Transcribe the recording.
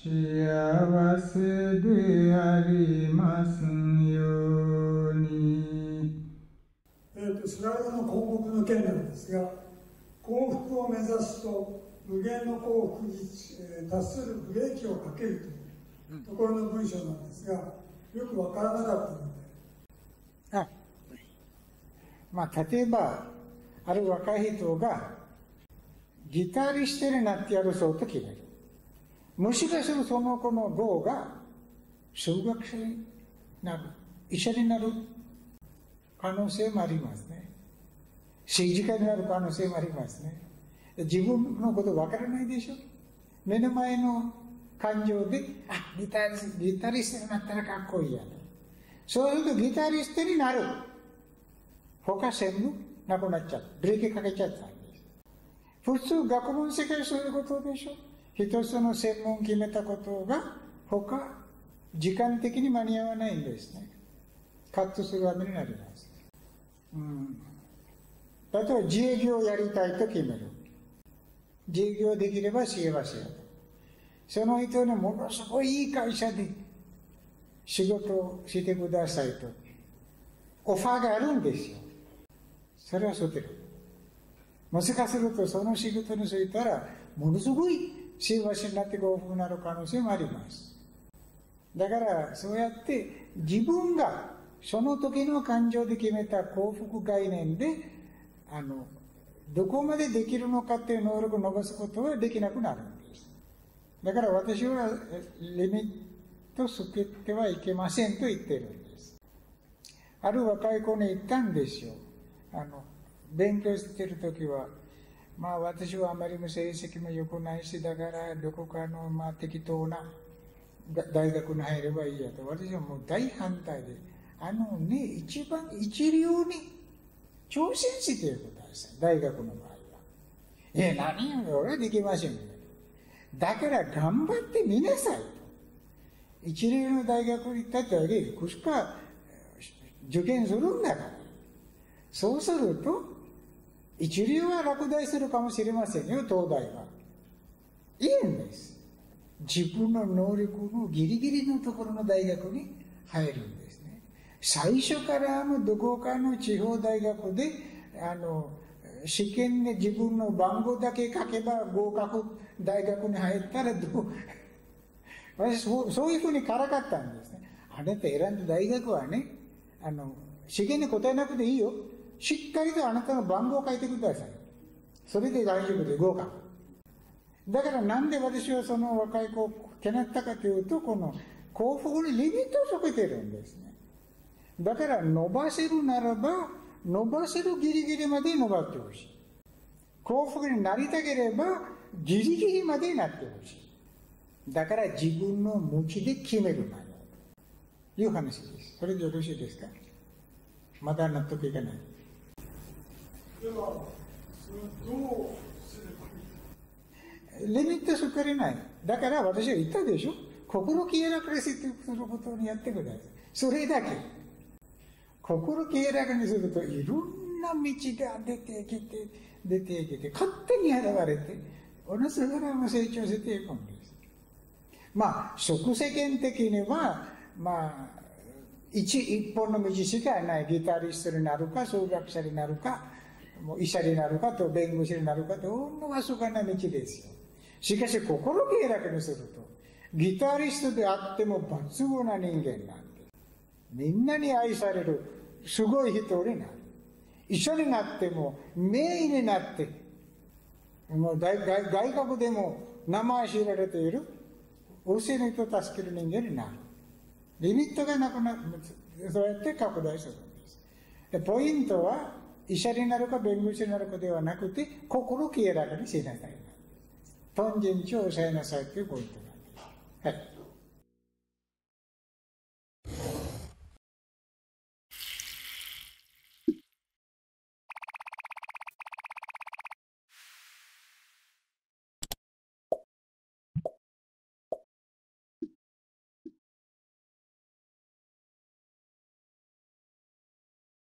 幸せでありますように。スライドの広告の件なんですが、幸福を目指すと無限の幸福に達するブレーキをかけるというところの文章なんですが、よくわからなかったので。例えばある若い人がギタリストになってやるそうと決める。もしかするとその子の号が数学者になる、医者になる可能性もありますね。政治家になる可能性もありますね。自分のことわからないでしょ。目の前の感情でギタリストになったらかっこいいやと。そうするとギタリストになる。他全部なくなっちゃう。ブレーキかけちゃったんです。普通学問世界そういうことでしょ。一つの専門決めたことが他時間的に間に合わないんですね。カットするわけになります。例えば自営業をやりたいと決める。自営業できれば幸せやと。その人にものすごいいい会社で仕事をしてくださいとオファーがあるんですよ。それは捨てる。もしかするとその仕事に就いたらものすごい幸せになって幸福になる可能性もあります。だからそうやって自分がその時の感情で決めた幸福概念でどこまでできるのかっていう能力を伸ばすことはできなくなるんです。だから私はリミットつけてはいけませんと言ってるんです。ある若い子に言ったんですよ。勉強してる時は私はあまりも成績も良くないし、だからどこかの適当な大学に入ればいいやと。私はもう大反対で、一番一流に挑戦してください。大学の場合は。何よ、俺はできませんよ。だから頑張ってみなさいと。一流の大学に行ったってわけいくしか受験するんだから。そうすると、一流は落第するかもしれませんよ、東大は。いいんです。自分の能力のギリギリのところの大学に入るんですね。最初からどこかの地方大学で、試験で自分の番号だけ書けば合格大学に入ったら私そういうふうにからかったんですね。あなた選んだ大学はね、試験に答えなくていいよ。しっかりとあなたの番号を書いてください。それで大丈夫で合格。だからなんで私はその若い子をけなったかというと、この幸福にリミットをつけてるんですね。だから伸ばせるならば、伸ばせるギリギリまで伸ばってほしい。幸福になりたければ、ギリギリまでなってほしい。だから自分の向きで決めるなよ。という話です。それでよろしいですか？まだ納得いかない。では、どうすればいい？リミット作れない。だから私は言ったでしょ。心気楽にすることにやってください。それだけ。心気楽にするといろんな道が出てきて、勝手に現れて、おのずから成長していくんです。即世間的には、一本の道しかない。ギタリストになるか、数学者になるか、医者になるかと弁護士になるかと、ほんのわずかな道ですよ。しかし心気楽にすると、ギタリストであっても抜群な人間なんです。みんなに愛されるすごい人になる。医者になっても名医になって、もう外国でも名前知られている大勢の人を助ける人間になる。リミットがなくなる。そうやって拡大するんです。でポイントは医者になるか弁護士になるかではなくて、心気楽にしなさい。貪嗔痴を抑えなさいというポイントなんです。はい。